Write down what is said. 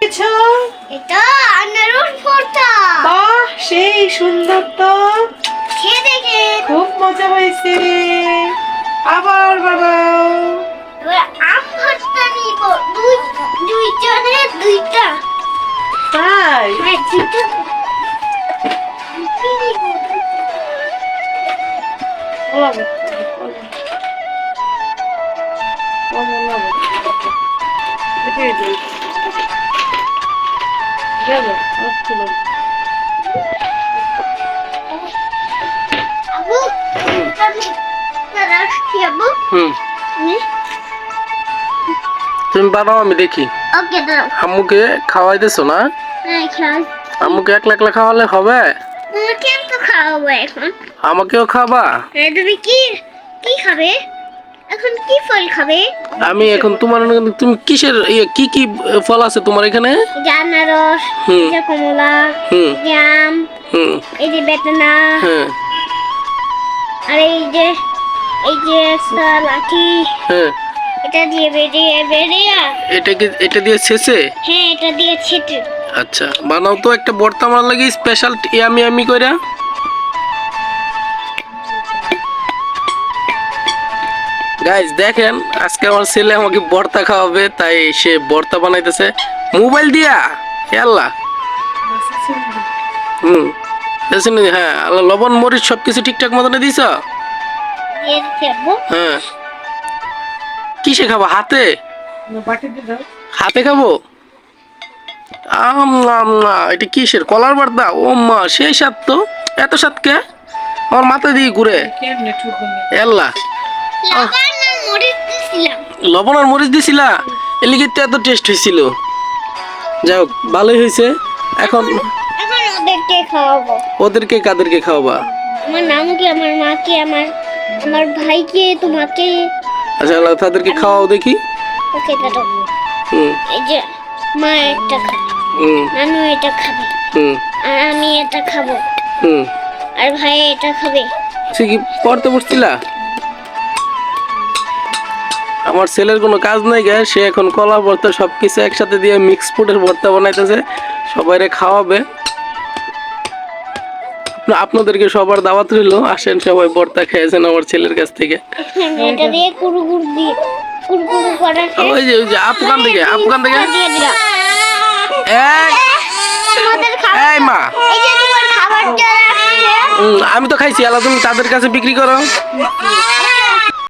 এটা আনারস ভর্তা। বাহ, সেই সুন্দর তো, খেয়ে দেখে খুব মজা হয়েছে। আবার বানাও। এবার আম ভর্তা নিব। দুইজনের দুইটা। তাই হ্যাঁ, দুইটা। কি নিব? আবু, আনারস কি আবু? তুমি বানাও, আমি দেখি। ওকে দাও। আম্মুকে খাওয়াইতেছো না? হ্যাঁ, খাও। আম্মুকে একলা একলা খাওয়ালে হবে? তোমাকে তো খাওয়াবো এখন। আমাকেও খাবা? তুমি কি কি খাবে এখন? কি ফল খাবে? আমি এখন তোমার, তুমি কিসের কি কি ফল আছে তোমার এখানে? এই যে আনারস, হুম। এই যে কমলা, হুম। এই যে আম, হুম। এই যে বেদানা, হ্যাঁ। আর এই যে একটা লাঠি। হ্যাঁ। এটা দিয়ে বেরিয়ে এটা দিয়ে শেষে? হ্যাঁ, এটা দিয়ে ছেটে। আচ্ছা, বানাও তো একটা ভর্তা আমার লাগি স্পেশাল ইয়ামি ইয়ামি কইরা। গাইস দেখেন, আজকে আমার ছেলে আমাকে ভর্তা খাওয়াবে, তাই সে ভর্তা বানাইতেছে মোবাইল দিয়া। আল্লাহ। দেখছেন? হ্যাঁ, আল্লাহ, লবণ মরিচ সবকিছু ঠিকঠাক মতন দিছ? দিয়ে ফেলবো। হ্যাঁ। কিসে খাবো? হাতে? হাতে খাবো? না, এটা কিসের? কলার ভর্তা? ও মা, সেই স্বাদ তো। এত স্বাদ কে? আমার মাথা দিয়ে ঘুরে। আল্লাহ। লবণ আর মরিচ দিছিলাম। লবণ আর মরিচ দিছিলা? এর লিগে তো এত টেস্ট হয়েছিল। যাই হোক, ভালোই হয়েছে। এখন এখন ওদেরকে খাওয়াবো। ওদেরকে কাদেরকে খাওয়াবা? আমার নামকে, আমার মাকে, আমার ভাইকে, তোমাকে। আচ্ছা, আল্লাহ, তাদেরকে খাওয়াও দেখি। ওকে দাদা। হুম। এই যে মা এটা খাবে, হুম। নানু এটা খাবে, হুম। আর আমি এটা খাবো, হুম। আর ভাই এটা খাবে। সে কি পড়তে বসছিলা? আমার ছেলের কোনো কাজ নাই গে, সে এখন কলা ভর্তা সবকিছু একসাথে দিয়ে মিক্স ফুডের ভর্তা বানাইতেছে, সবাইরে খাওয়াবে। আপনাদেরকে সবার দাওয়াত রইল, আসেন সবাই ভর্তা খেয়েছেন আমার ছেলের কাছ থেকে। এটা দিয়ে কুরকুরু করা ওই যে আফগান থেকে দিয়ে দিলাম। এই তোমাদের খাবার, এই মা, এই যে তোমার খাবার যারা আসছে, আমি তো খাইছি, আল্লাহ, তুমি তাদের কাছে বিক্রি করো।